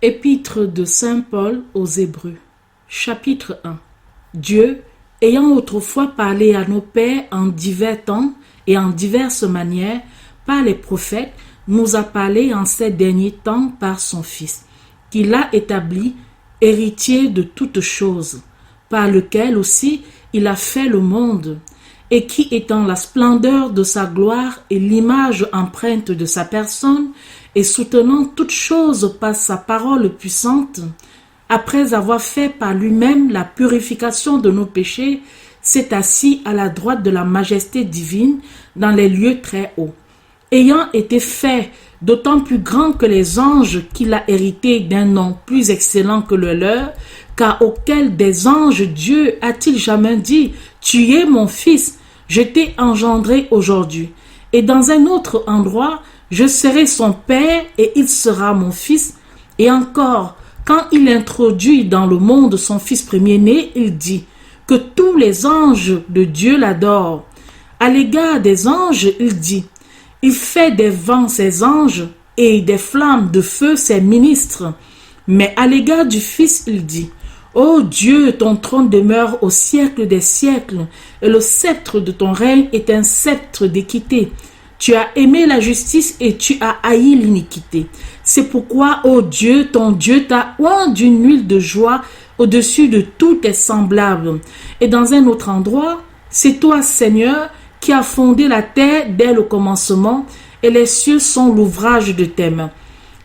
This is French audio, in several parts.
Épître de saint Paul aux Hébreux, chapitre 1. Dieu, ayant autrefois parlé à nos pères en divers temps et en diverses manières, par les prophètes, nous a parlé en ces derniers temps par son Fils, qu'il a établi héritier de toutes choses, par lequel aussi il a fait le monde, et qui étant la splendeur de sa gloire et l'image empreinte de sa personne, et soutenant toutes choses par sa parole puissante, après avoir fait par lui-même la purification de nos péchés, s'est assis à la droite de la majesté divine dans les lieux très hauts. Ayant été fait d'autant plus grand que les anges qu'il a hérité d'un nom plus excellent que le leur, car auquel des anges Dieu a-t-il jamais dit « Tu es mon fils, je t'ai engendré aujourd'hui ». Et dans un autre endroit, je serai son père et il sera mon fils. Et encore, quand il introduit dans le monde son fils premier-né, il dit que tous les anges de Dieu l'adorent. À l'égard des anges, il dit, il fait des vents ses anges et des flammes de feu ses ministres. Mais à l'égard du fils, il dit, ô Dieu, ton trône demeure au siècle des siècles, et le sceptre de ton règne est un sceptre d'équité. Tu as aimé la justice et tu as haï l'iniquité. C'est pourquoi, ô Dieu, ton Dieu t'a oint d'une huile de joie au-dessus de tous tes semblables. Et dans un autre endroit, c'est toi, Seigneur, qui as fondé la terre dès le commencement, et les cieux sont l'ouvrage de tes mains.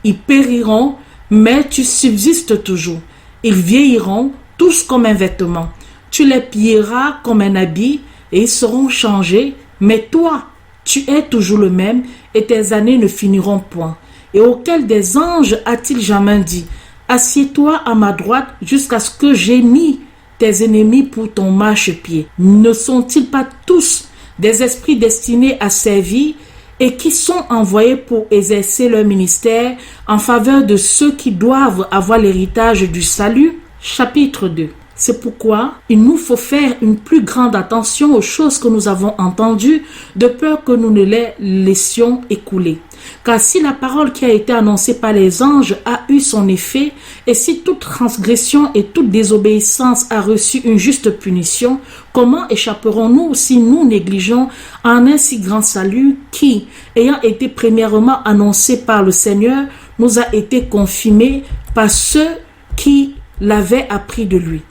Ils périront, mais tu subsistes toujours. Ils vieilliront, tous comme un vêtement. Tu les pilleras comme un habit, et ils seront changés, mais toi, tu es toujours le même, et tes années ne finiront point. Et auquel des anges a-t-il jamais dit, assieds-toi à ma droite jusqu'à ce que j'aie mis tes ennemis pour ton marchepied? Ne sont-ils pas tous des esprits destinés à servir et qui sont envoyés pour exercer leur ministère en faveur de ceux qui doivent avoir l'héritage du salut? Chapitre 2. C'est pourquoi il nous faut faire une plus grande attention aux choses que nous avons entendues, de peur que nous ne les laissions écouler. Car si la parole qui a été annoncée par les anges a eu son effet, et si toute transgression et toute désobéissance a reçu une juste punition, comment échapperons-nous si nous négligeons un si grand salut qui, ayant été premièrement annoncé par le Seigneur, nous a été confirmé par ceux qui l'avaient appris de lui?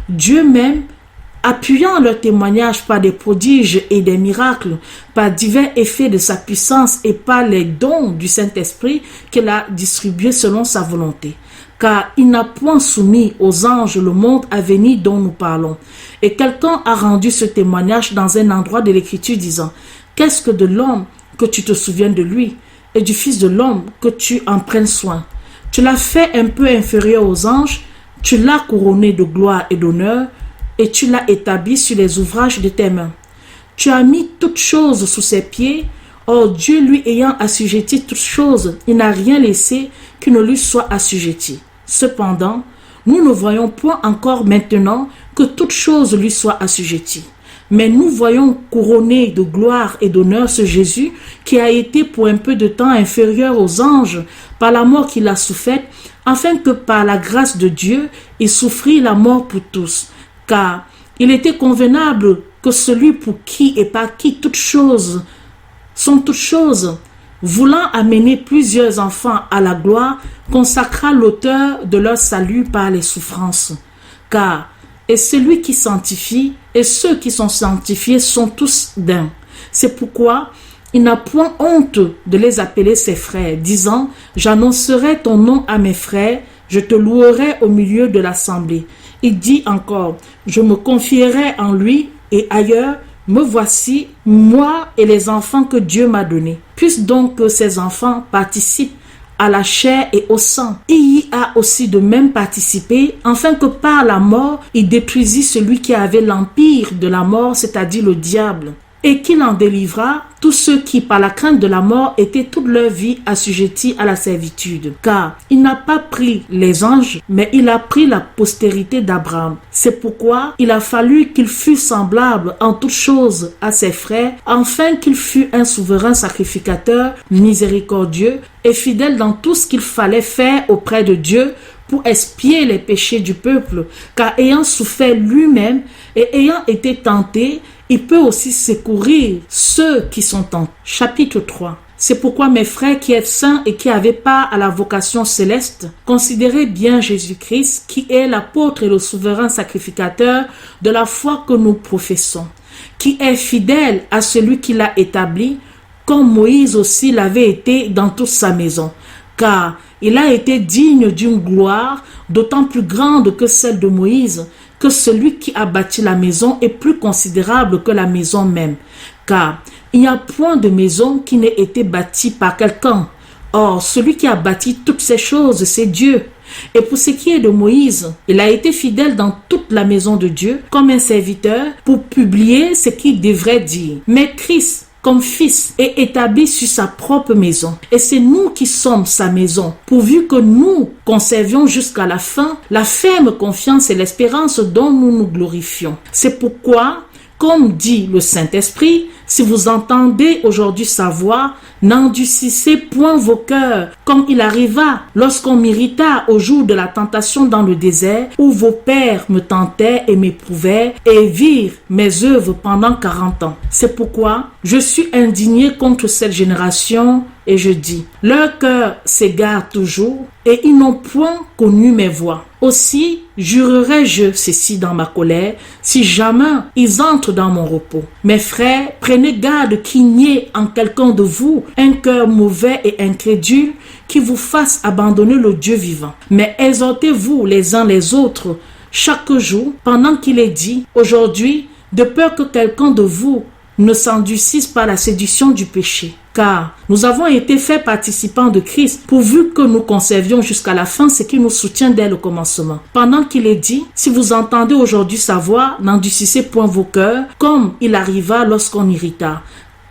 Dieu même, appuyant leur témoignage par des prodiges et des miracles, par divers effets de sa puissance et par les dons du Saint-Esprit qu'il a distribués selon sa volonté. Car il n'a point soumis aux anges le monde à venir dont nous parlons. Et quelqu'un a rendu ce témoignage dans un endroit de l'Écriture disant, « Qu'est-ce que de l'homme que tu te souviens de lui, et du Fils de l'homme que tu en prennes soin? Tu l'as fait un peu inférieur aux anges, tu l'as couronné de gloire et d'honneur, et tu l'as établi sur les ouvrages de tes mains. Tu as mis toutes choses sous ses pieds. Or Dieu lui ayant assujetti toutes choses, il n'a rien laissé qui ne lui soit assujetti. Cependant, nous ne voyons point encore maintenant que toutes choses lui soient assujetties. Mais nous voyons couronné de gloire et d'honneur ce Jésus qui a été pour un peu de temps inférieur aux anges par la mort qu'il a soufferte, afin que par la grâce de Dieu, il souffrit la mort pour tous. Car il était convenable que celui pour qui et par qui toutes choses sont toutes choses, voulant amener plusieurs enfants à la gloire, consacra l'auteur de leur salut par les souffrances. Car et celui qui sanctifie et ceux qui sont sanctifiés sont tous d'un. C'est pourquoi il n'a point honte de les appeler ses frères, disant « J'annoncerai ton nom à mes frères, je te louerai au milieu de l'assemblée. » Il dit encore « Je me confierai en lui et ailleurs, me voici, moi et les enfants que Dieu m'a donnés. » Puisse donc que ces enfants participent à la chair et au sang. Il y a aussi de même participé, afin que par la mort, il détruisit celui qui avait l'empire de la mort, c'est-à-dire le diable. et qu'il en délivra tous ceux qui, par la crainte de la mort, étaient toute leur vie assujettis à la servitude. Car il n'a pas pris les anges, mais il a pris la postérité d'Abraham. C'est pourquoi il a fallu qu'il fût semblable en toutes choses à ses frères, afin qu'il fût un souverain sacrificateur miséricordieux et fidèle dans tout ce qu'il fallait faire auprès de Dieu pour expier les péchés du peuple, car ayant souffert lui-même et ayant été tenté, il peut aussi secourir ceux qui sont tentés. Chapitre 3. C'est pourquoi mes frères qui êtes saints et qui avez part à la vocation céleste, considérez bien Jésus-Christ qui est l'apôtre et le souverain sacrificateur de la foi que nous professons, qui est fidèle à celui qui l'a établi, comme Moïse aussi l'avait été dans toute sa maison, car il a été digne d'une gloire d'autant plus grande que celle de Moïse, que celui qui a bâti la maison est plus considérable que la maison même, car il n'y a point de maison qui n'ait été bâtie par quelqu'un. Or, celui qui a bâti toutes ces choses, c'est Dieu. Et pour ce qui est de Moïse, il a été fidèle dans toute la maison de Dieu comme un serviteur pour publier ce qu'il devrait dire. Mais Christ, comme fils, est établi sur sa propre maison. Et c'est nous qui sommes sa maison, pourvu que nous conservions jusqu'à la fin la ferme confiance et l'espérance dont nous nous glorifions. C'est pourquoi, comme dit le Saint-Esprit, si vous entendez aujourd'hui sa voix, n'endurcissez point vos cœurs, comme il arriva lorsqu'on m'irrita au jour de la tentation dans le désert, où vos pères me tentaient et m'éprouvaient et virent mes œuvres pendant 40 ans. C'est pourquoi je suis indigné contre cette génération et je dis, leur cœur s'égare toujours et ils n'ont point connu mes voies. Aussi jurerai-je ceci dans ma colère, si jamais ils entrent dans mon repos. Mes frères, prenez garde qu'il n'y ait en quelqu'un de vous un cœur mauvais et incrédule qui vous fasse abandonner le Dieu vivant. Mais exhortez-vous les uns les autres chaque jour, pendant qu'il est dit, aujourd'hui, de peur que quelqu'un de vous ne s'endurcisse par la séduction du péché. Car nous avons été faits participants de Christ, pourvu que nous conservions jusqu'à la fin ce qui nous soutient dès le commencement. Pendant qu'il est dit, si vous entendez aujourd'hui sa voix, n'endurcissez point vos cœurs, comme il arriva lorsqu'on irrita.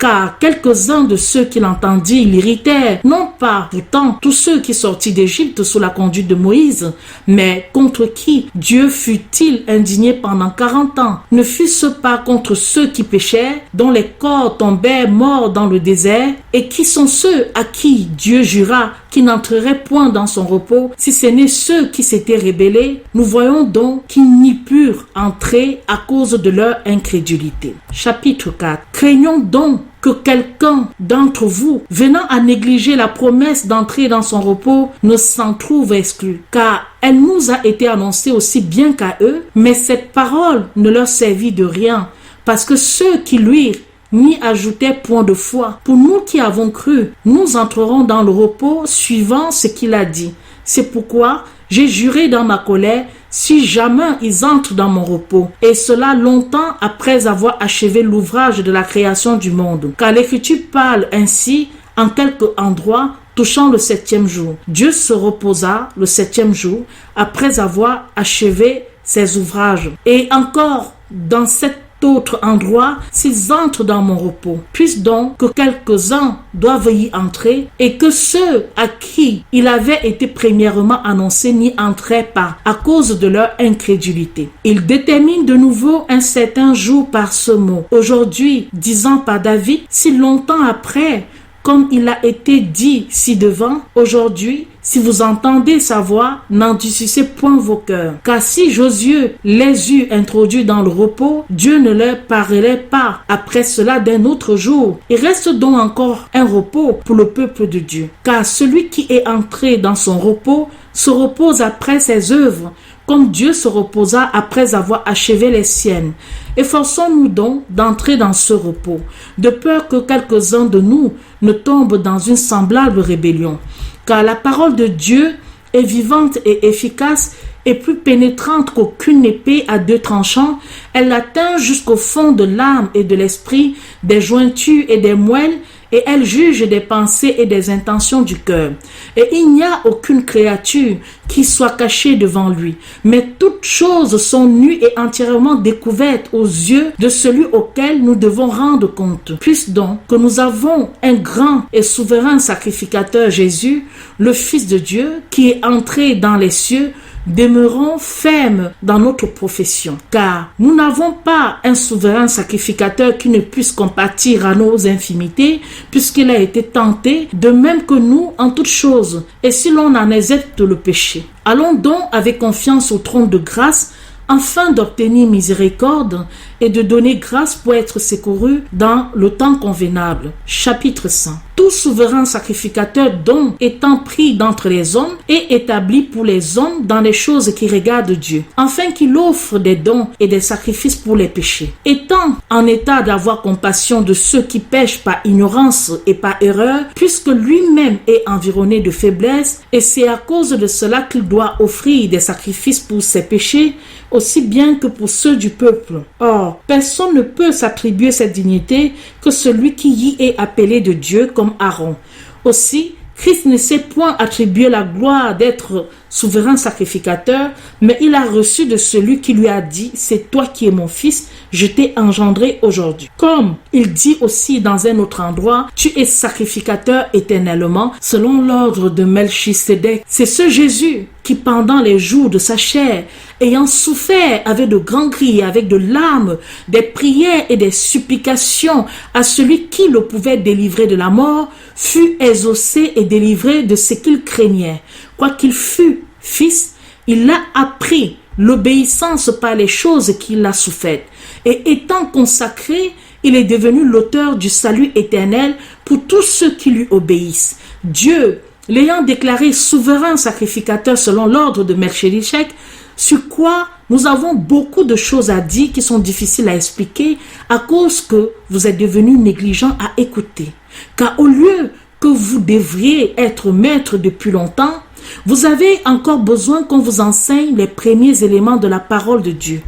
Car quelques-uns de ceux qui l'entendirent l'irritèrent, non pas pourtant tous ceux qui sortirent d'Égypte sous la conduite de Moïse, mais contre qui Dieu fut-il indigné pendant 40 ans? Ne fut-ce pas contre ceux qui péchèrent, dont les corps tombèrent morts dans le désert, et qui sont ceux à qui Dieu jura qui n'entreraient point dans son repos, si ce n'est ceux qui s'étaient rébellés? Nous voyons donc qu'ils n'y purent entrer à cause de leur incrédulité. Chapitre 4. Craignons donc que quelqu'un d'entre vous, venant à négliger la promesse d'entrer dans son repos, ne s'en trouve exclu. Car elle nous a été annoncée aussi bien qu'à eux, mais cette parole ne leur servit de rien, parce que ceux qui lui n'y ajoutaient point de foi. Pour nous qui avons cru, nous entrerons dans le repos suivant ce qu'il a dit. C'est pourquoi j'ai juré dans ma colère, si jamais ils entrent dans mon repos, et cela longtemps après avoir achevé l'ouvrage de la création du monde. Car l'Écriture parle ainsi en quelques endroits touchant le 7e jour. Dieu se reposa le 7e jour après avoir achevé ses ouvrages. Et encore dans cet autre endroit, s'ils entrent dans mon repos, puisse donc que quelques-uns doivent y entrer et que ceux à qui il avait été premièrement annoncé n'y entraient pas à cause de leur incrédulité. Il détermine de nouveau un certain jour par ce mot. Aujourd'hui, disant par David, si longtemps après, comme il a été dit ci-devant, aujourd'hui, si vous entendez sa voix, n'endurcissez point vos cœurs. Car si Josué les eut introduits dans le repos, Dieu ne leur parlerait pas après cela d'un autre jour. Il reste donc encore un repos pour le peuple de Dieu. Car celui qui est entré dans son repos se repose après ses œuvres, comme Dieu se reposa après avoir achevé les siennes. Efforçons-nous donc d'entrer dans ce repos, de peur que quelques-uns de nous ne tombent dans une semblable rébellion. Car la parole de Dieu est vivante et efficace et plus pénétrante qu'aucune épée à 2 tranchants. Elle atteint jusqu'au fond de l'âme et de l'esprit, des jointures et des moelles, et elle juge des pensées et des intentions du cœur. Et il n'y a aucune créature qui soit cachée devant lui, mais toutes choses sont nues et entièrement découvertes aux yeux de celui auquel nous devons rendre compte. Puisque donc que nous avons un grand et souverain sacrificateur, Jésus, le Fils de Dieu, qui est entré dans les cieux, demeurons fermes dans notre profession, car nous n'avons pas un souverain sacrificateur qui ne puisse compatir à nos infimités, puisqu'il a été tenté, de même que nous en toutes choses, et si l'on en excepte le péché. Allons donc avec confiance au trône de grâce, afin d'obtenir miséricorde et de donner grâce pour être secouru dans le temps convenable. Chapitre 100. Tout souverain sacrificateur donc étant pris d'entre les hommes et établi pour les hommes dans les choses qui regardent Dieu, afin qu'il offre des dons et des sacrifices pour les péchés. Étant en état d'avoir compassion de ceux qui pêchent par ignorance et par erreur, puisque lui-même est environné de faiblesse, et c'est à cause de cela qu'il doit offrir des sacrifices pour ses péchés, aussi bien que pour ceux du peuple. Or, personne ne peut s'attribuer cette dignité que celui qui y est appelé de Dieu comme Aaron. Aussi, Christ ne s'est point attribué la gloire d'être souverain sacrificateur, mais il a reçu de celui qui lui a dit « C'est toi qui es mon fils, je t'ai engendré aujourd'hui ». Comme il dit aussi dans un autre endroit « Tu es sacrificateur éternellement selon l'ordre de Melchisédek ». C'est ce Jésus qui, pendant les jours de sa chair, ayant souffert avec de grands cris, avec de larmes, des prières et des supplications à celui qui le pouvait délivrer de la mort, fut exaucé et délivré de ce qu'il craignait. Quoiqu'il fût fils, il a appris l'obéissance par les choses qu'il a souffertes. Et étant consacré, il est devenu l'auteur du salut éternel pour tous ceux qui lui obéissent. Dieu, l'ayant déclaré souverain sacrificateur selon l'ordre de Melchisédek, sur quoi nous avons beaucoup de choses à dire qui sont difficiles à expliquer à cause que vous êtes devenus négligents à écouter. Car au lieu que vous devriez être maître depuis longtemps, vous avez encore besoin qu'on vous enseigne les premiers éléments de la parole de Dieu.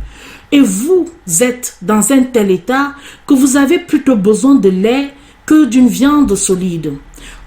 Et vous êtes dans un tel état que vous avez plutôt besoin de lait que d'une viande solide.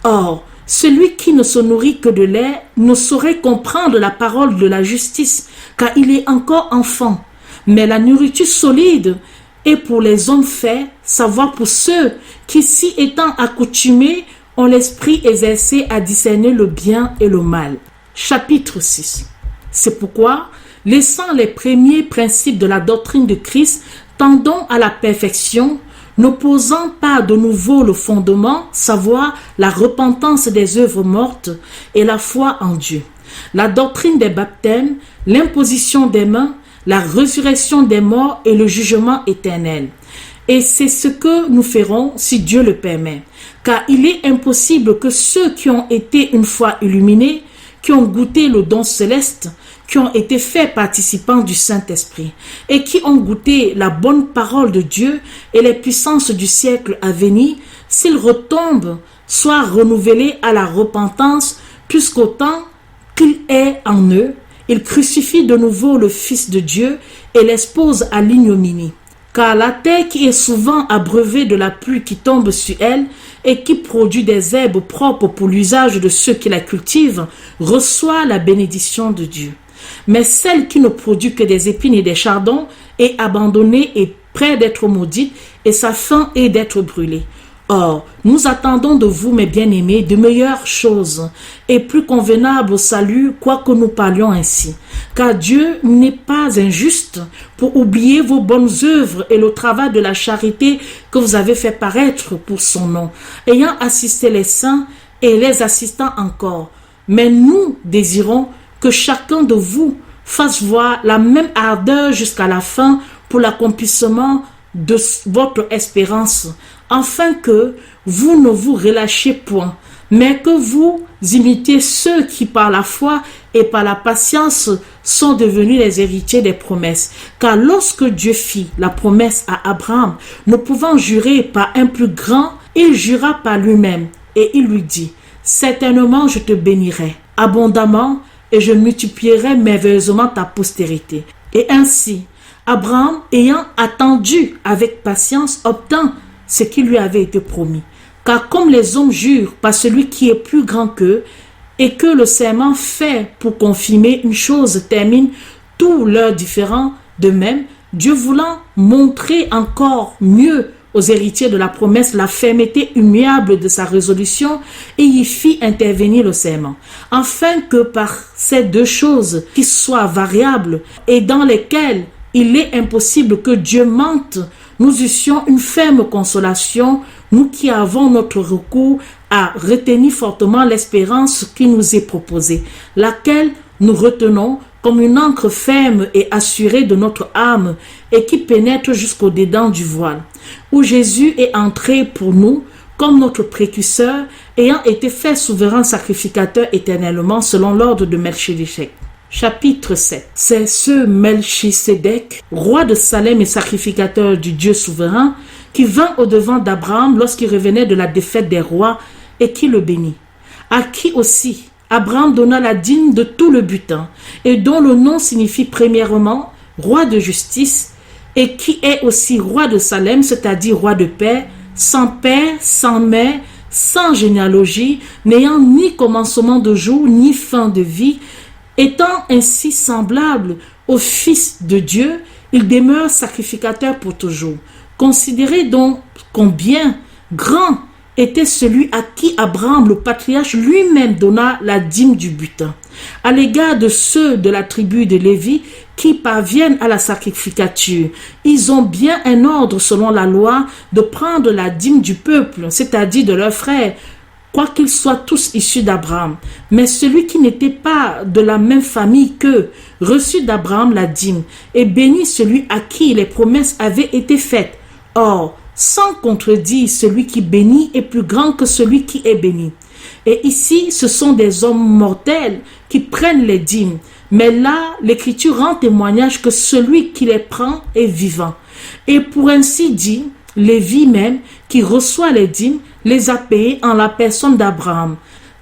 Or, celui qui ne se nourrit que de lait ne saurait comprendre la parole de la justice, car il est encore enfant. Mais la nourriture solide est pour les hommes faits, savoir pour ceux qui, s'y étant accoutumés, ont l'esprit exercé à discerner le bien et le mal. Chapitre 6. C'est pourquoi, laissant les premiers principes de la doctrine de Christ, tendons à la perfection, n'opposant pas de nouveau le fondement, savoir la repentance des œuvres mortes et la foi en Dieu, la doctrine des baptêmes, l'imposition des mains, la résurrection des morts et le jugement éternel. Et c'est ce que nous ferons si Dieu le permet, car il est impossible que ceux qui ont été une fois illuminés, qui ont goûté le don céleste, qui ont été faits participants du Saint-Esprit et qui ont goûté la bonne parole de Dieu et les puissances du siècle à venir, s'ils retombent, soient renouvelés à la repentance, puisqu'au temps qu'il est en eux, ils crucifient de nouveau le Fils de Dieu et l'exposent à l'ignominie. Car la terre qui est souvent abreuvée de la pluie qui tombe sur elle et qui produit des herbes propres pour l'usage de ceux qui la cultivent, reçoit la bénédiction de Dieu. Mais celle qui ne produit que des épines et des chardons est abandonnée et près d'être maudite, et sa fin est d'être brûlée. Or, nous attendons de vous, mes bien-aimés, de meilleures choses et plus convenables au salut, quoique nous parlions ainsi. Car Dieu n'est pas injuste pour oublier vos bonnes œuvres et le travail de la charité que vous avez fait paraître pour son nom, ayant assisté les saints et les assistant encore. Mais nous désirons que chacun de vous fasse voir la même ardeur jusqu'à la fin pour l'accomplissement de votre espérance, afin que vous ne vous relâchiez point, mais que vous imitiez ceux qui par la foi et par la patience sont devenus les héritiers des promesses. Car lorsque Dieu fit la promesse à Abraham, ne pouvant jurer par un plus grand, il jura par lui-même, et il lui dit, « Certainement je te bénirai abondamment, et je multiplierai merveilleusement ta postérité. » Et ainsi, Abraham, ayant attendu avec patience, obtint ce qui lui avait été promis. Car comme les hommes jurent par celui qui est plus grand qu'eux, et que le serment fait pour confirmer une chose termine tous leurs différends, de même, Dieu voulant montrer encore mieux aux héritiers de la promesse la fermeté immuable de sa résolution, et y fit intervenir le serment, afin que par ces deux choses qui soient variables et dans lesquelles il est impossible que Dieu mente, nous eussions une ferme consolation, nous qui avons notre recours à retenir fortement l'espérance qui nous est proposée, laquelle nous retenons comme une ancre ferme et assurée de notre âme et qui pénètre jusqu'au dedans du voile, où Jésus est entré pour nous comme notre précurseur, ayant été fait souverain sacrificateur éternellement selon l'ordre de Melchisedec. Chapitre 7. C'est ce Melchisedec, roi de Salem et sacrificateur du Dieu souverain, qui vint au-devant d'Abraham lorsqu'il revenait de la défaite des rois et qui le bénit, à qui aussi Abraham donna la dîme de tout le butin, et dont le nom signifie premièrement roi de justice, et qui est aussi roi de Salem, c'est-à-dire roi de paix, sans père, sans mère, sans généalogie, n'ayant ni commencement de jour, ni fin de vie, étant ainsi semblable au Fils de Dieu, il demeure sacrificateur pour toujours. Considérez donc combien grand était celui à qui Abraham, le patriarche, lui-même donna la dîme du butin. À l'égard de ceux de la tribu de Lévi qui parviennent à la sacrificature, ils ont bien un ordre selon la loi de prendre la dîme du peuple, c'est-à-dire de leurs frères, quoiqu'ils soient tous issus d'Abraham. Mais celui qui n'était pas de la même famille qu'eux reçut d'Abraham la dîme, et bénit celui à qui les promesses avaient été faites. Or, sans contredire, celui qui bénit est plus grand que celui qui est béni. Et ici, ce sont des hommes mortels qui prennent les dîmes. Mais là, l'Écriture rend témoignage que celui qui les prend est vivant. Et pour ainsi dire, Lévi même, qui reçoit les dîmes, les a payés en la personne d'Abraham.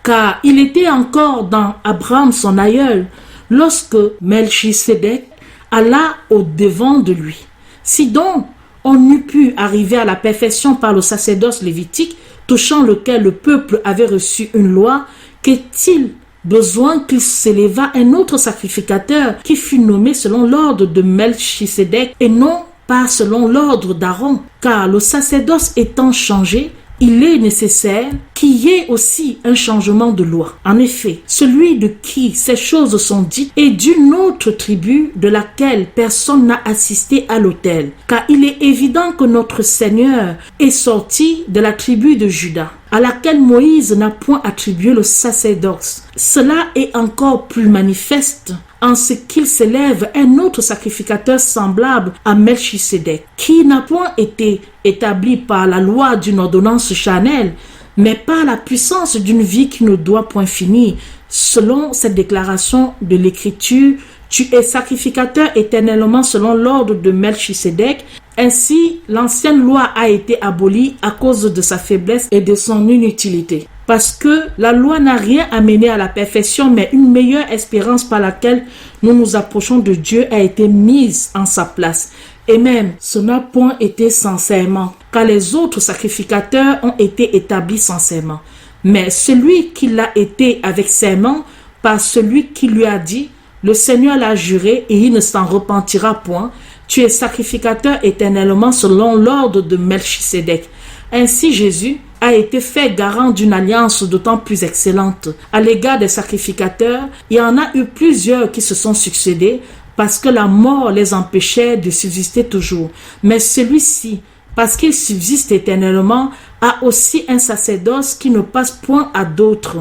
Car il était encore dans Abraham son aïeul, lorsque Melchisedec alla au-devant de lui. Si donc on eût pu arriver à la perfection par le sacerdoce lévitique, touchant lequel le peuple avait reçu une loi, qu'est-il besoin qu'il s'éleva un autre sacrificateur qui fut nommé selon l'ordre de Melchisedec et non pas selon l'ordre d'Aaron, car le sacerdoce étant changé, il est nécessaire qu'il y ait aussi un changement de loi. En effet, celui de qui ces choses sont dites est d'une autre tribu de laquelle personne n'a assisté à l'autel, car il est évident que notre Seigneur est sorti de la tribu de Juda, à laquelle Moïse n'a point attribué le sacerdoce. Cela est encore plus manifeste en ce qu'il s'élève un autre sacrificateur semblable à Melchisedec, qui n'a point été établi par la loi d'une ordonnance charnelle, mais par la puissance d'une vie qui ne doit point finir. Selon cette déclaration de l'Écriture, tu es sacrificateur éternellement selon l'ordre de Melchisedec. Ainsi, l'ancienne loi a été abolie à cause de sa faiblesse et de son inutilité. Parce que la loi n'a rien amené à la perfection, mais une meilleure espérance par laquelle nous nous approchons de Dieu a été mise en sa place. Et même, ce n'a point été sans serment, car les autres sacrificateurs ont été établis sans serment. Mais celui qui l'a été avec serment, par celui qui lui a dit, le Seigneur l'a juré et il ne s'en repentira point, tu es sacrificateur éternellement selon l'ordre de Melchisedec. Ainsi Jésus a été fait garant d'une alliance d'autant plus excellente. À l'égard des sacrificateurs, il y en a eu plusieurs qui se sont succédés parce que la mort les empêchait de subsister toujours. Mais celui-ci, parce qu'il subsiste éternellement, a aussi un sacerdoce qui ne passe point à d'autres.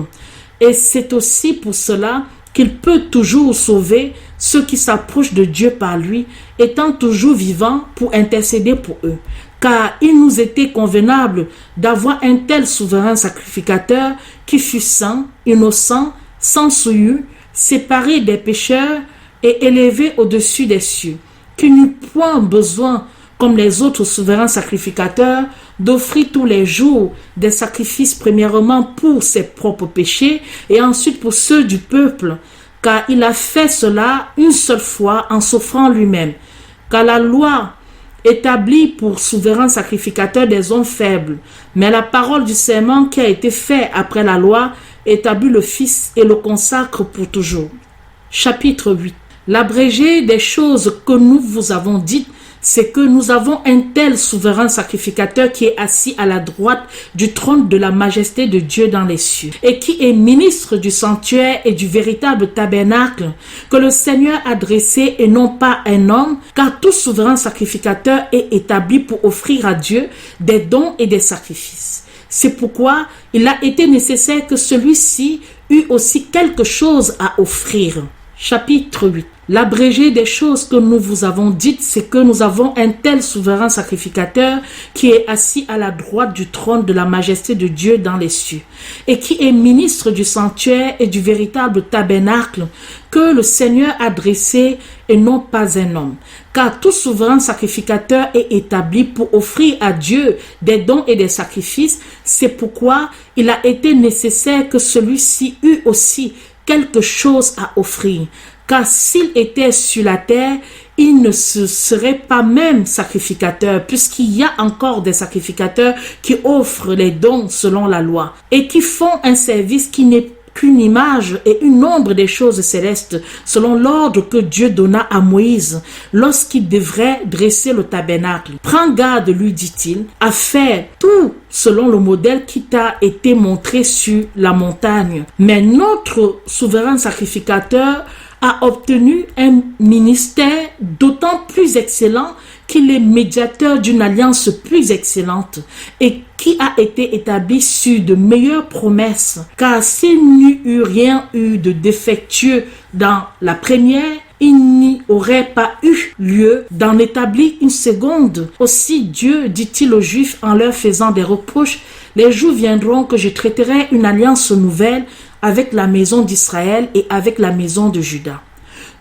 Et c'est aussi pour cela qu'il peut toujours sauver ceux qui s'approchent de Dieu par lui, étant toujours vivant pour intercéder pour eux. Car il nous était convenable d'avoir un tel souverain sacrificateur qui fut saint, innocent, sans souillure, séparé des pécheurs et élevé au-dessus des cieux, qui n'eut point besoin, comme les autres souverains sacrificateurs, d'offrir tous les jours des sacrifices premièrement pour ses propres péchés et ensuite pour ceux du peuple, car il a fait cela une seule fois en s'offrant lui-même. Car la loi établi pour souverain sacrificateur des hommes faibles. Mais la parole du serment qui a été fait après la loi établit le Fils et le consacre pour toujours. Chapitre 8. L'abrégé des choses que nous vous avons dites, c'est que nous avons un tel souverain sacrificateur qui est assis à la droite du trône de la majesté de Dieu dans les cieux et qui est ministre du sanctuaire et du véritable tabernacle que le Seigneur a dressé et non pas un homme, car tout souverain sacrificateur est établi pour offrir à Dieu des dons et des sacrifices. C'est pourquoi il a été nécessaire que celui-ci eût aussi quelque chose à offrir. Chapitre 8. L'abrégé des choses que nous vous avons dites, c'est que nous avons un tel souverain sacrificateur qui est assis à la droite du trône de la majesté de Dieu dans les cieux et qui est ministre du sanctuaire et du véritable tabernacle que le Seigneur a dressé et non pas un homme. Car tout souverain sacrificateur est établi pour offrir à Dieu des dons et des sacrifices. C'est pourquoi il a été nécessaire que celui-ci eût aussi quelque chose à offrir. Car s'il était sur la terre, il ne se serait pas même sacrificateur, puisqu'il y a encore des sacrificateurs qui offrent les dons selon la loi et qui font un service qui n'est qu'une image et une ombre des choses célestes, selon l'ordre que Dieu donna à Moïse lorsqu'il devrait dresser le tabernacle. Prends garde, lui dit-il, à faire tout selon le modèle qui t'a été montré sur la montagne. Mais notre souverain sacrificateur a obtenu un ministère d'autant plus excellent qu'il est médiateur d'une alliance plus excellente et qui a été établi sur de meilleures promesses. Car s'il n'y eût rien eu de défectueux dans la première, il n'y aurait pas eu lieu d'en établir une seconde. Aussi Dieu dit-il aux Juifs en leur faisant des reproches, « Les jours viendront que je traiterai une alliance nouvelle avec la maison d'Israël et avec la maison de Juda.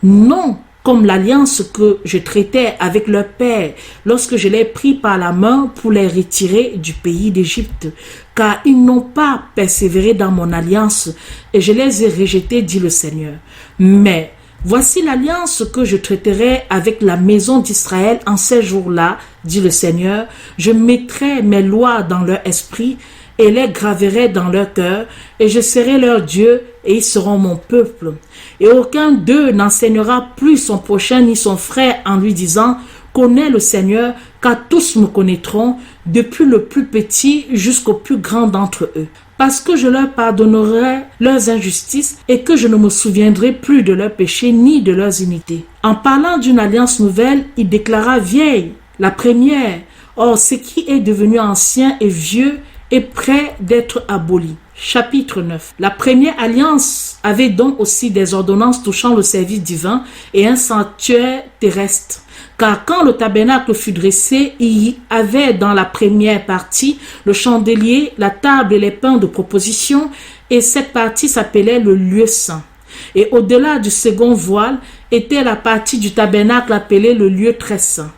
Non comme l'alliance que je traitais avec leur père lorsque je les pris par la main pour les retirer du pays d'Égypte, car ils n'ont pas persévéré dans mon alliance et je les ai rejetés, dit le Seigneur. Mais voici l'alliance que je traiterai avec la maison d'Israël en ces jours-là, dit le Seigneur. Je mettrai mes lois dans leur esprit et les graverai dans leur cœur, et je serai leur Dieu, et ils seront mon peuple. Et aucun d'eux n'enseignera plus son prochain ni son frère en lui disant « Connais le Seigneur, car tous me connaîtront, depuis le plus petit jusqu'au plus grand d'entre eux. Parce que je leur pardonnerai leurs injustices et que je ne me souviendrai plus de leurs péchés ni de leurs iniquités. » En parlant d'une alliance nouvelle, il déclara vieille, la première. Or, ce qui est devenu ancien et vieux est prêt d'être aboli. Chapitre 9. La première alliance avait donc aussi des ordonnances touchant le service divin et un sanctuaire terrestre. Car quand le tabernacle fut dressé, il y avait dans la première partie le chandelier, la table et les pains de proposition, et cette partie s'appelait le lieu saint. Et au-delà du second voile était la partie du tabernacle appelée le lieu très saint,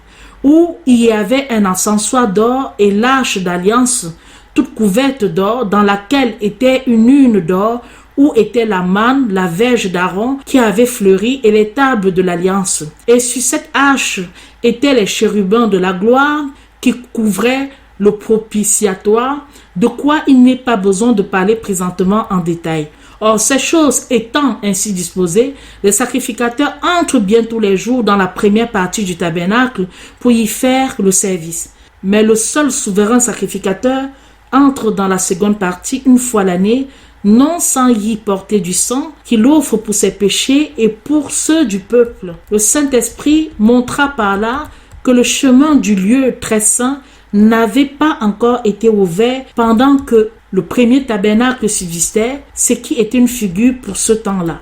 où il y avait un encensoir d'or et l'arche d'alliance, toute couverte d'or, dans laquelle était une urne d'or, où était la manne, la verge d'Aaron qui avait fleuri et les tables de l'alliance. Et sur cette arche étaient les chérubins de la gloire qui couvraient le propitiatoire, de quoi il n'est pas besoin de parler présentement en détail. Or, ces choses étant ainsi disposées, les sacrificateurs entrent bien tous les jours dans la première partie du tabernacle pour y faire le service. Mais le seul souverain sacrificateur entre dans la seconde partie une fois l'année, non sans y porter du sang qu'il offre pour ses péchés et pour ceux du peuple. Le Saint-Esprit montra par là que le chemin du lieu très saint n'avait pas encore été ouvert pendant que le premier tabernacle subsistait, ce qui était une figure pour ce temps-là,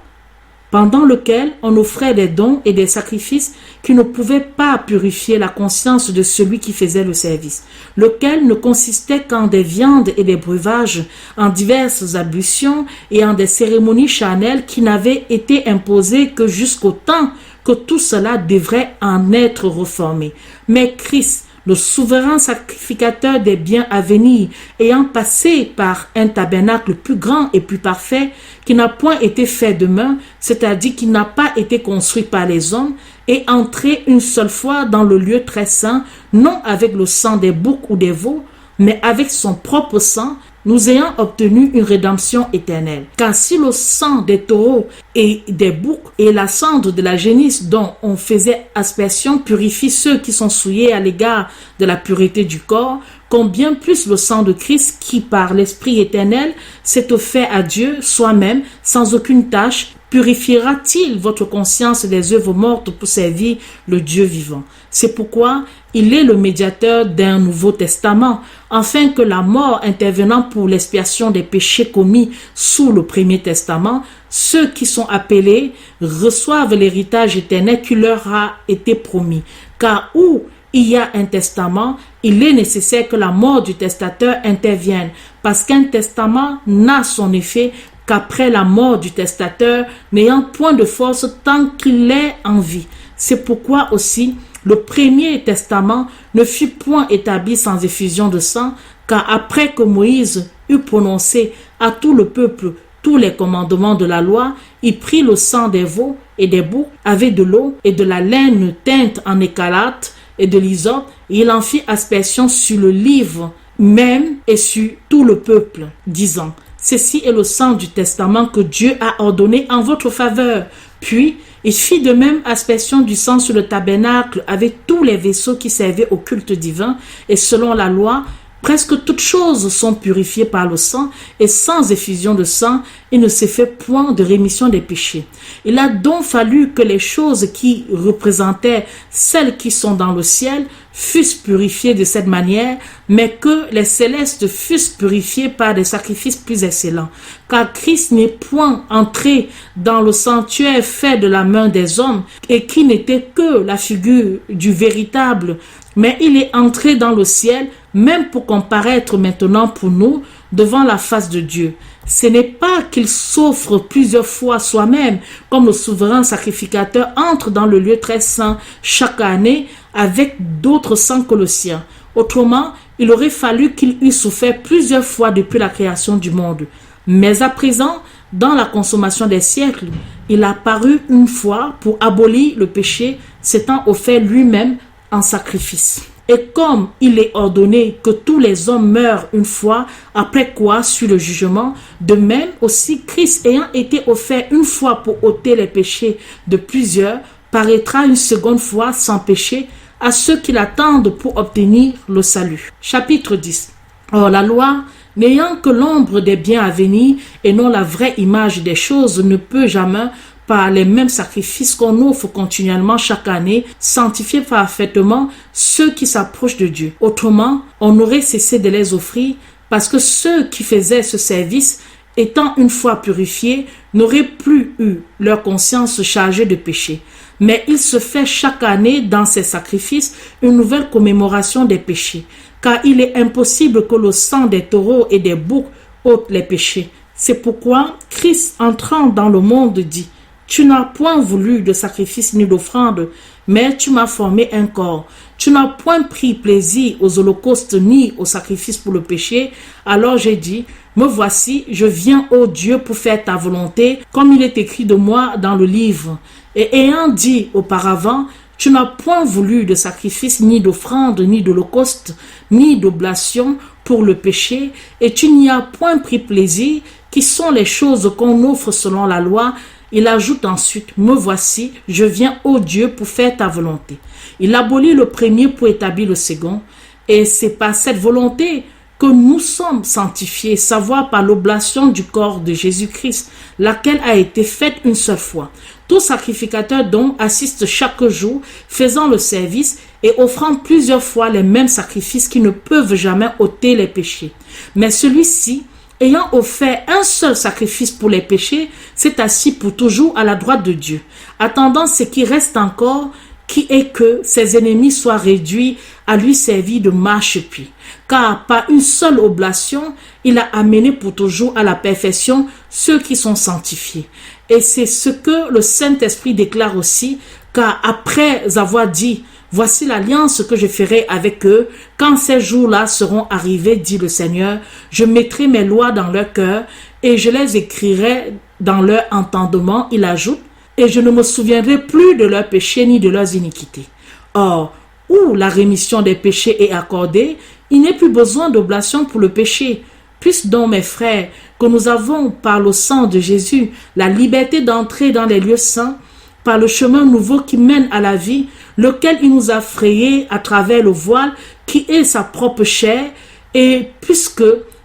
pendant lequel on offrait des dons et des sacrifices qui ne pouvaient pas purifier la conscience de celui qui faisait le service, lequel ne consistait qu'en des viandes et des breuvages, en diverses ablutions et en des cérémonies charnelles qui n'avaient été imposées que jusqu'au temps que tout cela devrait en être reformé. Mais Christ, le souverain sacrificateur des biens à venir, ayant passé par un tabernacle plus grand et plus parfait, qui n'a point été fait de main, c'est-à-dire qui n'a pas été construit par les hommes, est entré une seule fois dans le lieu très saint, non avec le sang des boucs ou des veaux, mais avec son propre sang, nous ayant obtenu une rédemption éternelle. Car si le sang des taureaux et des boucs et la cendre de la génisse dont on faisait aspersion purifie ceux qui sont souillés à l'égard de la pureté du corps, combien plus le sang de Christ qui, par l'Esprit éternel, s'est offert à Dieu soi-même sans aucune tâche, purifiera-t-il votre conscience des œuvres mortes pour servir le Dieu vivant. C'est pourquoi il est le médiateur d'un nouveau testament, afin que la mort intervenant pour l'expiation des péchés commis sous le premier testament, ceux qui sont appelés reçoivent l'héritage éternel qui leur a été promis. Car où il y a un testament, il est nécessaire que la mort du testateur intervienne, parce qu'un testament n'a son effet qu'après la mort du testateur, n'ayant point de force tant qu'il est en vie. C'est pourquoi aussi le premier testament ne fut point établi sans effusion de sang, car après que Moïse eut prononcé à tout le peuple tous les commandements de la loi, il prit le sang des veaux et des boucs avec de l'eau et de la laine teinte en écarlate et de l'hysope, et il en fit aspersion sur le livre même et sur tout le peuple, disant: ceci est le sang du testament que Dieu a ordonné en votre faveur. Puis, il fit de même aspersion du sang sur le tabernacle avec tous les vaisseaux qui servaient au culte divin, et selon la loi, presque toutes choses sont purifiées par le sang, et sans effusion de sang, il ne se fait point de rémission des péchés. Il a donc fallu que les choses qui représentaient celles qui sont dans le ciel fussent purifiées de cette manière, mais que les célestes fussent purifiés par des sacrifices plus excellents. Car Christ n'est point entré dans le sanctuaire fait de la main des hommes, et qui n'était que la figure du véritable, mais il est entré dans le ciel, même pour comparaître maintenant pour nous devant la face de Dieu. Ce n'est pas qu'il s'offre plusieurs fois soi-même, comme le souverain sacrificateur entre dans le lieu très saint chaque année avec d'autres sangs que le sien. Autrement, il aurait fallu qu'il eût souffert plusieurs fois depuis la création du monde. Mais à présent, dans la consommation des siècles, il a paru une fois pour abolir le péché, s'étant offert lui-même en sacrifice. Et comme il est ordonné que tous les hommes meurent une fois, après quoi suit le jugement, de même aussi Christ ayant été offert une fois pour ôter les péchés de plusieurs, paraîtra une seconde fois sans péché à ceux qui l'attendent pour obtenir le salut. Chapitre 10. Or la loi, n'ayant que l'ombre des biens à venir et non la vraie image des choses, ne peut jamais, par les mêmes sacrifices qu'on offre continuellement chaque année, sanctifier parfaitement ceux qui s'approchent de Dieu. Autrement, on aurait cessé de les offrir, parce que ceux qui faisaient ce service, étant une fois purifiés, n'auraient plus eu leur conscience chargée de péché. Mais il se fait chaque année dans ces sacrifices une nouvelle commémoration des péchés, car il est impossible que le sang des taureaux et des boucs ôte les péchés. C'est pourquoi Christ, entrant dans le monde, dit: tu n'as point voulu de sacrifice ni d'offrande, mais tu m'as formé un corps. Tu n'as point pris plaisir aux holocaustes ni aux sacrifices pour le péché. Alors j'ai dit: me voici, je viens, ô Dieu, pour faire ta volonté, comme il est écrit de moi dans le livre. Et ayant dit auparavant: tu n'as point voulu de sacrifice ni d'offrande, ni d'holocauste, ni d'oblation pour le péché, et tu n'y as point pris plaisir, qui sont les choses qu'on offre selon la loi. Il ajoute ensuite: me voici, je viens, ô Dieu, pour faire ta volonté. Il abolit le premier pour établir le second, et c'est par cette volonté que nous sommes sanctifiés, savoir par l'oblation du corps de Jésus-Christ, laquelle a été faite une seule fois. Tout sacrificateur donc assiste chaque jour, faisant le service et offrant plusieurs fois les mêmes sacrifices qui ne peuvent jamais ôter les péchés. Mais celui-ci, ayant offert un seul sacrifice pour les péchés, s'est assis pour toujours à la droite de Dieu, attendant ce qui reste encore, qui est que ses ennemis soient réduits à lui servir de marchepied. Car par une seule oblation, il a amené pour toujours à la perfection ceux qui sont sanctifiés. Et c'est ce que le Saint-Esprit déclare aussi, car après avoir dit: Voici l'alliance que je ferai avec eux quand ces jours-là seront arrivés, dit le Seigneur. Je mettrai mes lois dans leur cœur et je les écrirai dans leur entendement. Il ajoute, et je ne me souviendrai plus de leurs péchés ni de leurs iniquités. Or, où la rémission des péchés est accordée, il n'est plus besoin d'oblation pour le péché. Puisse donc, mes frères, que nous avons, par le sang de Jésus, la liberté d'entrer dans les lieux saints, par le chemin nouveau qui mène à la vie, lequel il nous a frayé à travers le voile qui est sa propre chair, et puisque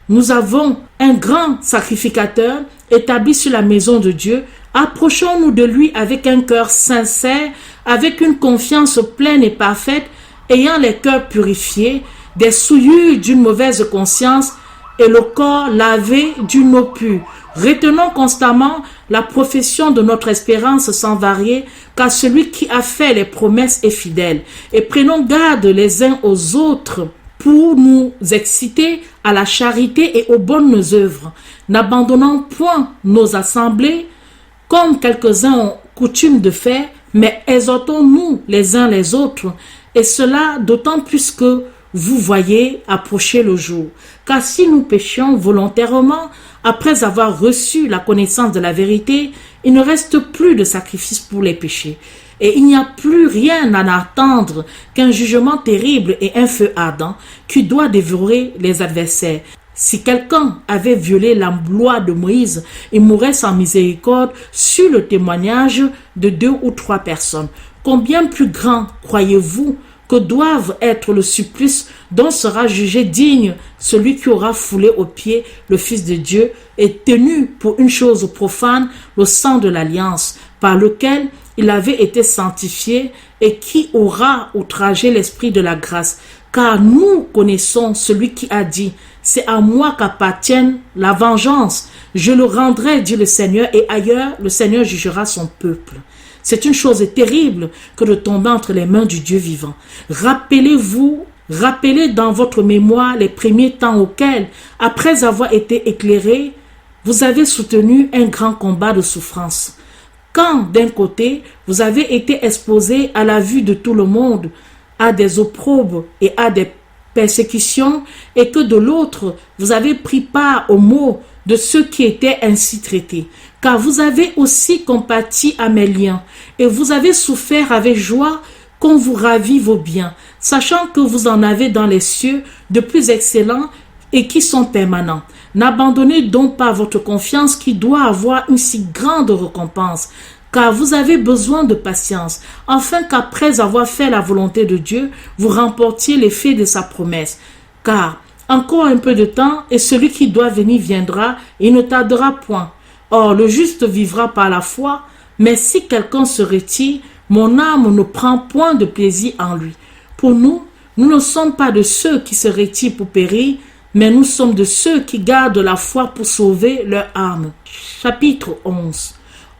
nous avons un grand sacrificateur établi sur la maison de Dieu, approchons-nous de lui avec un cœur sincère, avec une confiance pleine et parfaite, ayant les cœurs purifiés, des souillures d'une mauvaise conscience et le corps lavé d'une eau pure. Retenons constamment la profession de notre espérance sans varier, car celui qui a fait les promesses est fidèle. Et prenons garde les uns aux autres pour nous exciter à la charité et aux bonnes œuvres. N'abandonnons point nos assemblées, comme quelques-uns ont coutume de faire, mais exhortons-nous les uns les autres, et cela d'autant plus que vous voyez approcher le jour. Car si nous péchions volontairement, après avoir reçu la connaissance de la vérité, il ne reste plus de sacrifice pour les péchés. Et il n'y a plus rien à attendre qu'un jugement terrible et un feu ardent qui doit dévorer les adversaires. Si quelqu'un avait violé la loi de Moïse, il mourrait sans miséricorde sur le témoignage de 2 ou 3 personnes. Combien plus grand croyez-vous que doivent être le supplice dont sera jugé digne celui qui aura foulé aux pieds le Fils de Dieu et tenu pour une chose profane le sang de l'alliance par lequel il avait été sanctifié et qui aura outragé l'esprit de la grâce. Car nous connaissons celui qui a dit « C'est à moi qu'appartienne la vengeance. Je le rendrai, dit le Seigneur, et ailleurs le Seigneur jugera son peuple. » C'est une chose terrible que de tomber entre les mains du Dieu vivant. Rappelez dans votre mémoire les premiers temps auxquels, après avoir été éclairés, vous avez soutenu un grand combat de souffrance. Quand, d'un côté, vous avez été exposé à la vue de tout le monde, à des opprobes et à des persécutions, et que de l'autre, vous avez pris part aux maux de ceux qui étaient ainsi traités. Car vous avez aussi compati à mes liens, et vous avez souffert avec joie qu'on vous ravit vos biens, sachant que vous en avez dans les cieux de plus excellents et qui sont permanents. N'abandonnez donc pas votre confiance qui doit avoir une si grande récompense, car vous avez besoin de patience, afin qu'après avoir fait la volonté de Dieu, vous remportiez l'effet de sa promesse. Car encore un peu de temps, et celui qui doit venir viendra, et ne tardera point. Or, le juste vivra par la foi, mais si quelqu'un se retire, mon âme ne prend point de plaisir en lui. Pour nous, nous ne sommes pas de ceux qui se retirent pour périr, mais nous sommes de ceux qui gardent la foi pour sauver leur âme. Chapitre 11.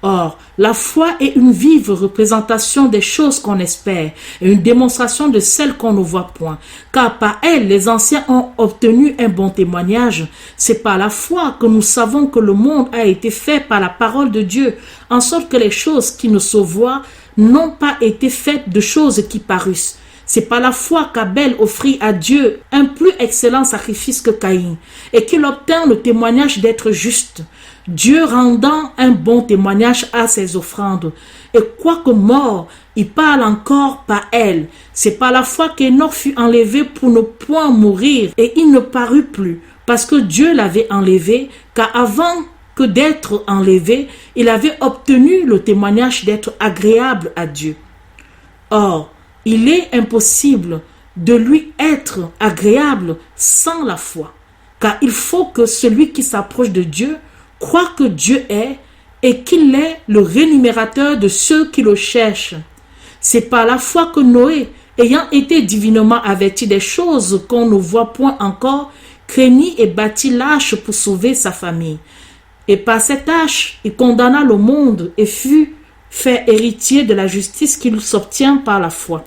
Or, la foi est une vive représentation des choses qu'on espère et une démonstration de celles qu'on ne voit point. Car par elle, les anciens ont obtenu un bon témoignage. C'est par la foi que nous savons que le monde a été fait par la parole de Dieu, en sorte que les choses qui ne se voient n'ont pas été faites de choses qui parussent. C'est par la foi qu'Abel offrit à Dieu un plus excellent sacrifice que Caïn, et qu'il obtint le témoignage d'être juste. Dieu rendant un bon témoignage à ses offrandes. Et quoique mort, il parle encore par elle. C'est par la foi qu'Enoch fut enlevé pour ne point mourir, et il ne parut plus, parce que Dieu l'avait enlevé, car avant que d'être enlevé, il avait obtenu le témoignage d'être agréable à Dieu. Or, il est impossible de lui être agréable sans la foi, car il faut que celui qui s'approche de Dieu croit que Dieu est et qu'il est le rémunérateur de ceux qui le cherchent. C'est par la foi que Noé, ayant été divinement averti des choses qu'on ne voit point encore, craignit et bâtit l'arche pour sauver sa famille. Et par cette arche, il condamna le monde et fut fait héritier de la justice qu'il s'obtient par la foi.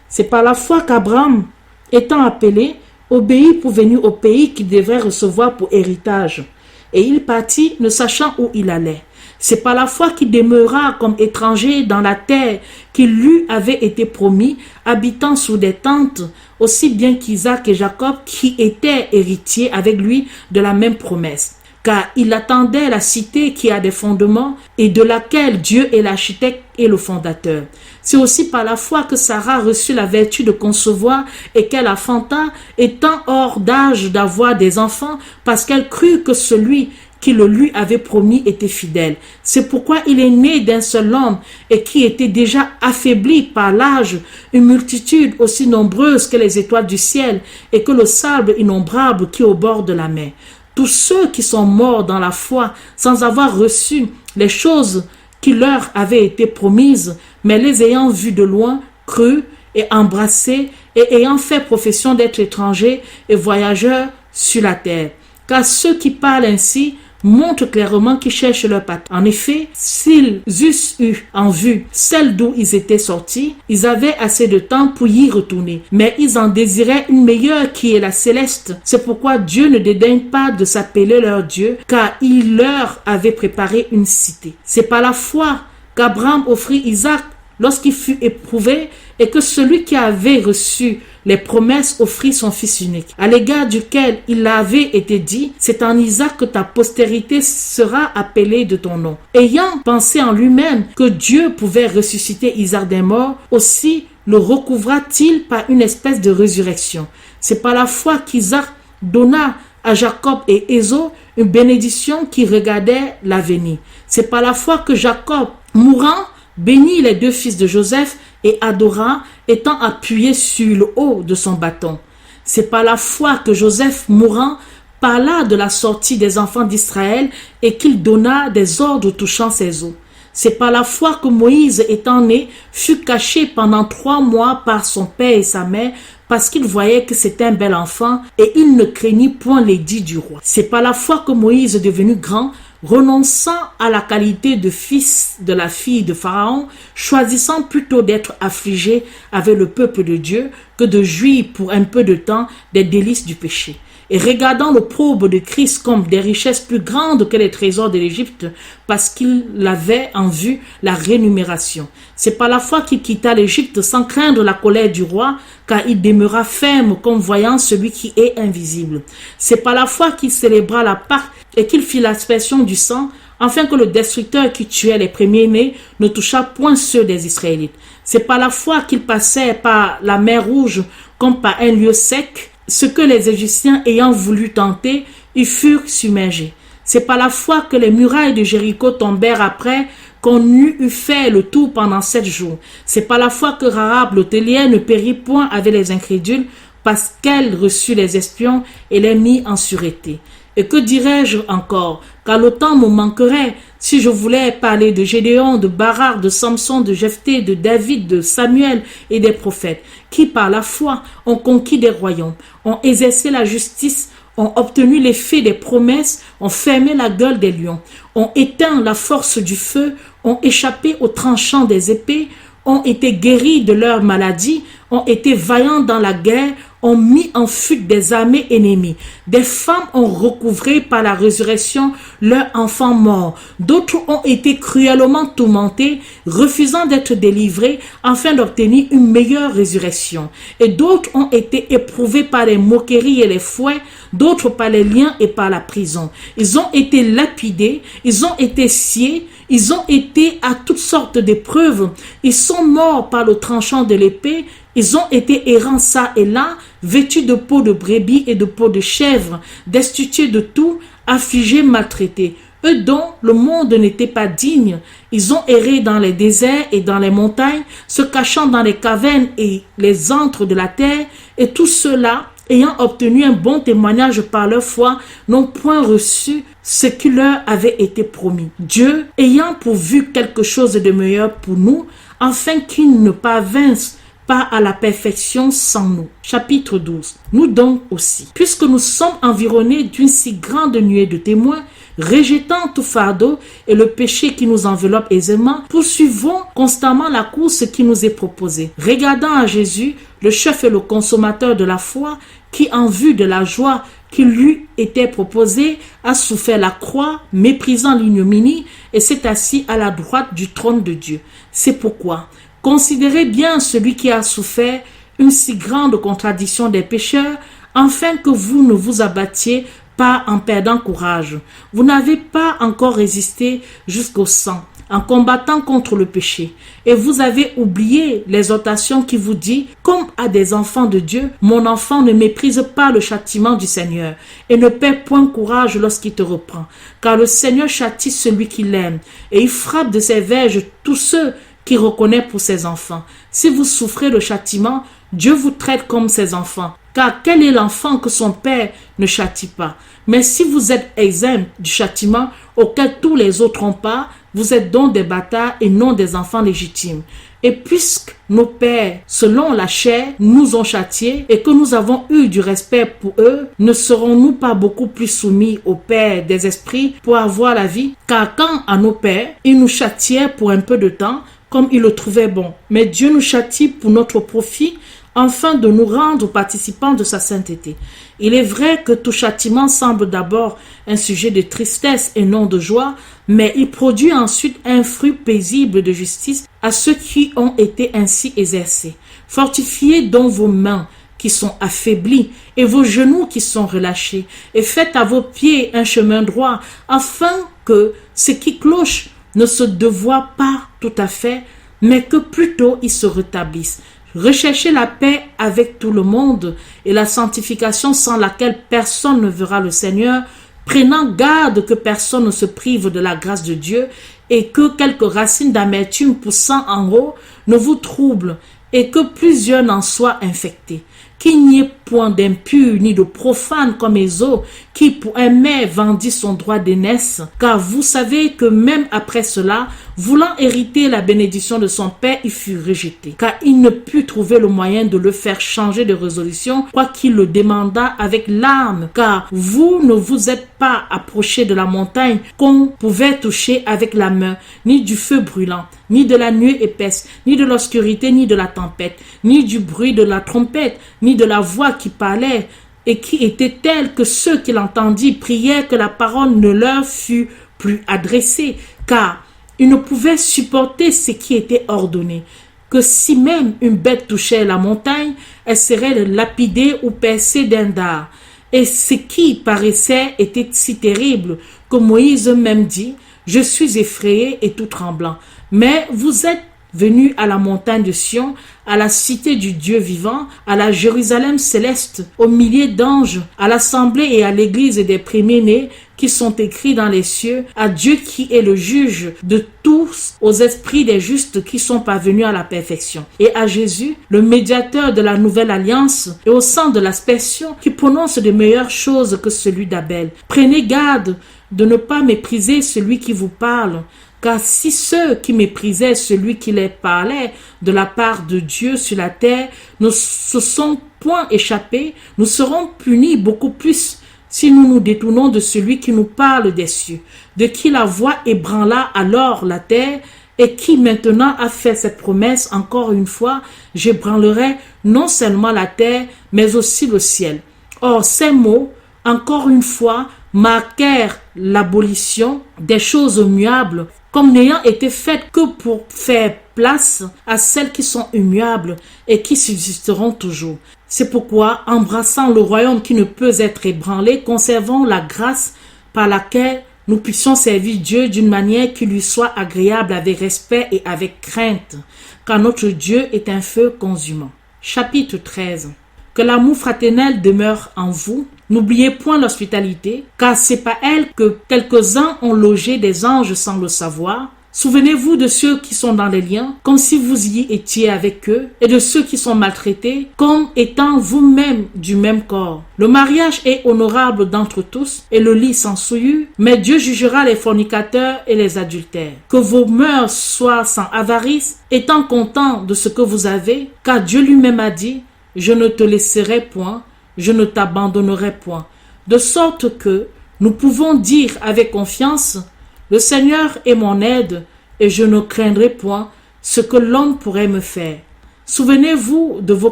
C'est par la foi qu'Abraham, étant appelé, obéit pour venir au pays qu'il devrait recevoir pour héritage. Et il partit, ne sachant où il allait. C'est par la foi qu'il demeura comme étranger dans la terre qui lui avait été promis, habitant sous des tentes, aussi bien qu'Isaac et Jacob, qui étaient héritiers avec lui de la même promesse. Car il attendait la cité qui a des fondements et de laquelle Dieu est l'architecte et le fondateur. C'est aussi par la foi que Sarah reçut la vertu de concevoir et qu'elle enfanta, étant hors d'âge d'avoir des enfants, parce qu'elle crut que celui qui le lui avait promis était fidèle. C'est pourquoi il est né d'un seul homme et qui était déjà affaibli par l'âge, une multitude aussi nombreuse que les étoiles du ciel et que le sable innombrable qui est au bord de la mer. Tous ceux qui sont morts dans la foi sans avoir reçu les choses qui leur avaient été promises, mais les ayant vues de loin, crus et embrassés et ayant fait profession d'être étrangers et voyageurs sur la terre. Car ceux qui parlent ainsi montrent clairement qu'ils cherchent leur patrie. En effet, s'ils eussent eu en vue celle d'où ils étaient sortis, ils avaient assez de temps pour y retourner. Mais ils en désiraient une meilleure qui est la céleste. C'est pourquoi Dieu ne dédaigne pas de s'appeler leur Dieu, car il leur avait préparé une cité. C'est par la foi qu'Abraham offrit Isaac lorsqu'il fut éprouvé et que celui qui avait reçu les promesses offrit son fils unique, à l'égard duquel il avait été dit, c'est en Isaac que ta postérité sera appelée de ton nom. Ayant pensé en lui-même que Dieu pouvait ressusciter Isaac des morts, aussi le recouvra-t-il par une espèce de résurrection. C'est par la foi qu'Isaac donna à Jacob et Ésaü une bénédiction qui regardait l'avenir. C'est par la foi que Jacob, mourant, bénit les deux fils de Joseph et adora, étant appuyé sur le haut de son bâton. C'est par la foi que Joseph, mourant, parla de la sortie des enfants d'Israël et qu'il donna des ordres touchant ses os. C'est par la foi que Moïse, étant né, fut caché pendant 3 mois par son père et sa mère, parce qu'il voyait que c'était un bel enfant et il ne craignit point l'édit du roi. C'est par la foi que Moïse, devenu grand, renonçant à la qualité de fils de la fille de Pharaon, choisissant plutôt d'être affligé avec le peuple de Dieu que de jouir pour un peu de temps des délices du péché. Et regardant l'opprobre de Christ comme des richesses plus grandes que les trésors de l'Égypte, parce qu'il avait en vue la rémunération. C'est par la foi qu'il quitta l'Égypte sans craindre la colère du roi, car il demeura ferme comme voyant celui qui est invisible. C'est par la foi qu'il célébra la Pâque et qu'il fit l'aspersion du sang, afin que le destructeur qui tuait les premiers-nés ne touchât point ceux des Israélites. C'est par la foi qu'il passait par la mer Rouge comme par un lieu sec, ce que les Égyptiens ayant voulu tenter, y furent submergés. C'est par la foi que les murailles de Jéricho tombèrent après qu'on eut fait le tour pendant 7 jours. C'est par la foi que Rahab l'hôtelière ne périt point avec les incrédules, parce qu'elle reçut les espions et les mit en sûreté. Et que dirais-je encore? Car le temps me manquerait si je voulais parler de Gédéon, de Barak, de Samson, de Jephthé, de David, de Samuel et des prophètes, qui par la foi ont conquis des royaumes, ont exercé la justice, ont obtenu l'effet des promesses, ont fermé la gueule des lions, ont éteint la force du feu, ont échappé aux tranchants des épées, ont été guéris de leurs maladies, ont été vaillants dans la guerre, ont mis en fuite des armées ennemies. Des femmes ont recouvré par la résurrection leurs enfants morts. D'autres ont été cruellement tourmentés, refusant d'être délivrés afin d'obtenir une meilleure résurrection. Et d'autres ont été éprouvés par les moqueries et les fouets, d'autres par les liens et par la prison. Ils ont été lapidés, ils ont été sciés, ils ont été à toutes sortes d'épreuves. Ils sont morts par le tranchant de l'épée. Ils ont été errants çà et là, vêtus de peau de brebis et de peau de chèvre, destitués de tout, affligés, maltraités. Eux dont le monde n'était pas digne, ils ont erré dans les déserts et dans les montagnes, se cachant dans les cavernes et les antres de la terre, et tout cela, ayant obtenu un bon témoignage par leur foi, n'ont point reçu ce qui leur avait été promis. Dieu, ayant pourvu quelque chose de meilleur pour nous, afin qu'ils ne parvinssent pas à la perfection sans nous. Chapitre 12. Nous donc aussi, puisque nous sommes environnés d'une si grande nuée de témoins, Rejetant tout fardeau et le péché qui nous enveloppe aisément, poursuivons constamment la course qui nous est proposée. Regardant à Jésus, le chef et le consommateur de la foi, qui en vue de la joie qui lui était proposée, a souffert la croix, méprisant l'ignominie, et s'est assis à la droite du trône de Dieu. C'est pourquoi, considérez bien celui qui a souffert une si grande contradiction des pécheurs, afin que vous ne vous abattiez pas en perdant courage. Vous n'avez pas encore résisté jusqu'au sang, en combattant contre le péché. Et vous avez oublié l'exhortation qui vous dit, comme à des enfants de Dieu, mon enfant, ne méprise pas le châtiment du Seigneur et ne perds point courage lorsqu'il te reprend. Car le Seigneur châtie celui qui l'aime et il frappe de ses verges tous ceux qui reconnaissent pour ses enfants. Si vous souffrez le châtiment, Dieu vous traite comme ses enfants. Car quel est l'enfant que son père ne châtie pas? Mais si vous êtes exempts du châtiment auquel tous les autres ont part, vous êtes donc des bâtards et non des enfants légitimes. Et puisque nos pères, selon la chair, nous ont châtiés et que nous avons eu du respect pour eux, ne serons-nous pas beaucoup plus soumis au Père des esprits pour avoir la vie? Car quand à nos pères, ils nous châtiaient pour un peu de temps, comme ils le trouvaient bon. Mais Dieu nous châtie pour notre profit, afin de nous rendre participants de sa sainteté. Il est vrai que tout châtiment semble d'abord un sujet de tristesse et non de joie, mais il produit ensuite un fruit paisible de justice à ceux qui ont été ainsi exercés. Fortifiez donc vos mains qui sont affaiblies et vos genoux qui sont relâchés, et faites à vos pieds un chemin droit, afin que ce qui cloche ne se dévoie pas tout à fait, mais que plutôt il se rétablisse. Recherchez la paix avec tout le monde et la sanctification sans laquelle personne ne verra le Seigneur, prenant garde que personne ne se prive de la grâce de Dieu et que quelques racines d'amertume poussant en haut ne vous troublent et que plusieurs n'en soient infectés. Qu'il n'y ait point d'impur ni de profane comme Ésaü, qui pour un mets vendit son droit d'aînesse, car vous savez que même après cela, voulant hériter la bénédiction de son père, il fut rejeté, car il ne put trouver le moyen de le faire changer de résolution, quoiqu'il le demanda avec larmes, car vous ne vous êtes pas approché de la montagne qu'on pouvait toucher avec la main, ni du feu brûlant, ni de la nuée épaisse, ni de l'obscurité, ni de la tempête, ni du bruit de la trompette, ni de la voix qui parlait, et qui était telle que ceux qui l'entendirent prièrent que la parole ne leur fût plus adressée, car ils ne pouvaient supporter ce qui était ordonné, que si même une bête touchait la montagne, elle serait lapidée ou percée d'un dard. Et ce qui paraissait était si terrible que Moïse même dit, « Je suis effrayé et tout tremblant. » Mais vous êtes venus à la montagne de Sion, à la cité du Dieu vivant, à la Jérusalem céleste, aux milliers d'anges, à l'assemblée et à l'église des premiers-nés qui sont écrits dans les cieux, à Dieu qui est le juge de tous, aux esprits des justes qui sont parvenus à la perfection, et à Jésus, le médiateur de la nouvelle alliance, et au sang de l'aspersion qui prononce de meilleures choses que celui d'Abel. Prenez garde de ne pas mépriser celui qui vous parle, car si ceux qui méprisaient celui qui les parlait de la part de Dieu sur la terre ne se sont point échappés, nous serons punis beaucoup plus si nous nous détournons de celui qui nous parle des cieux, de qui la voix ébranla alors la terre et qui maintenant a fait cette promesse encore une fois, j'ébranlerai non seulement la terre, mais aussi le ciel. Or, ces mots, encore une fois, marquèrent l'abolition des choses muables, comme n'ayant été faites que pour faire place à celles qui sont immuables et qui subsisteront toujours. C'est pourquoi, embrassant le royaume qui ne peut être ébranlé, conservons la grâce par laquelle nous puissions servir Dieu d'une manière qui lui soit agréable avec respect et avec crainte, car notre Dieu est un feu consumant. Chapitre 13. Que l'amour fraternel demeure en vous. N'oubliez point l'hospitalité, car c'est par elle que quelques-uns ont logé des anges sans le savoir. Souvenez-vous de ceux qui sont dans les liens, comme si vous y étiez avec eux, et de ceux qui sont maltraités, comme étant vous-même du même corps. Le mariage est honorable d'entre tous, et le lit sans souillure, mais Dieu jugera les fornicateurs et les adultères. Que vos mœurs soient sans avarice, étant contents de ce que vous avez, car Dieu lui-même a dit, « Je ne te laisserai point, je ne t'abandonnerai point. » De sorte que Nous pouvons dire avec confiance, « Le Seigneur est mon aide et je ne craindrai point ce que l'homme pourrait me faire. » Souvenez-vous de vos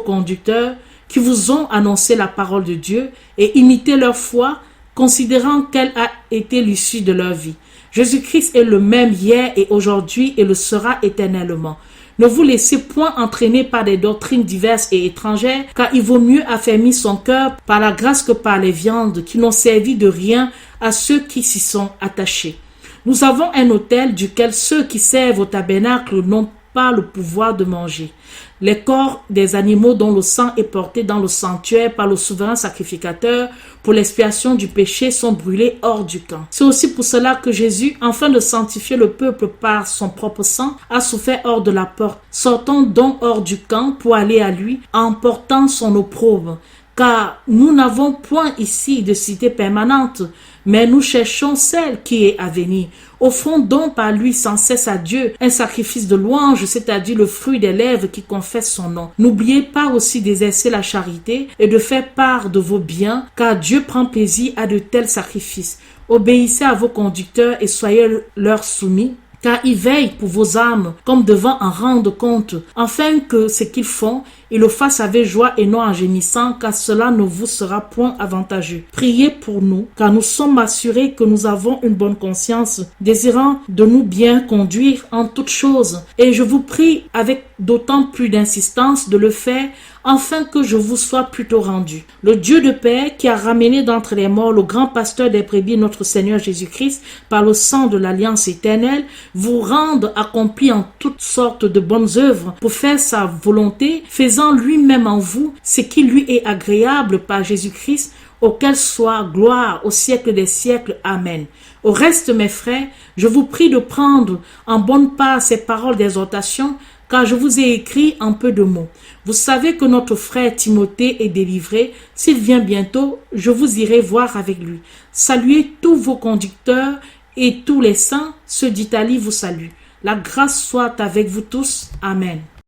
conducteurs qui vous ont annoncé la parole de Dieu et imitez leur foi, considérant quelle a été l'issue de leur vie. Jésus-Christ est le même hier et aujourd'hui et le sera éternellement. Ne vous laissez point entraîner par des doctrines diverses et étrangères, car il vaut mieux affermir son cœur par la grâce que par les viandes qui n'ont servi de rien à ceux qui s'y sont attachés. Nous avons un autel duquel ceux qui servent au tabernacle n'ont pas le pouvoir de manger. Les corps des animaux dont le sang est porté dans le sanctuaire par le souverain sacrificateur pour l'expiation du péché sont brûlés hors du camp. C'est aussi pour cela que Jésus, afin de sanctifier le peuple par son propre sang, a souffert hors de la porte. Sortons donc hors du camp pour aller à lui en portant son opprobre. Car nous n'avons point ici de cité permanente, mais nous cherchons celle qui est à venir. Offrons donc par lui sans cesse à Dieu un sacrifice de louange, c'est-à-dire le fruit des lèvres qui confessent son nom. N'oubliez pas aussi d'exercer la charité et de faire part de vos biens, car Dieu prend plaisir à de tels sacrifices. Obéissez à vos conducteurs et soyez leur soumis, car ils veillent pour vos âmes comme devant en rendre compte, afin que ce qu'ils font, ils le fassent avec joie et non en gémissant, car cela ne vous sera point avantageux. Priez pour nous, car nous sommes assurés que nous avons une bonne conscience, désirant de nous bien conduire en toutes choses. Et je vous prie avec d'autant plus d'insistance de le faire, afin que je vous sois plutôt rendu. Le Dieu de paix, qui a ramené d'entre les morts le grand pasteur des brebis, notre Seigneur Jésus-Christ, par le sang de l'alliance éternelle, vous rende accompli en toutes sortes de bonnes œuvres pour faire sa volonté, faisant lui-même en vous ce qui lui est agréable par Jésus-Christ, auquel soit gloire au siècle des siècles. Amen. Au reste, mes frères, je vous prie de prendre en bonne part ces paroles d'exhortation, car je vous ai écrit en peu de mots. Vous savez que notre frère Timothée est délivré. S'il vient bientôt, je vous irai voir avec lui. Saluez tous vos conducteurs et tous les saints. Ceux d'Italie vous saluent. La grâce soit avec vous tous. Amen.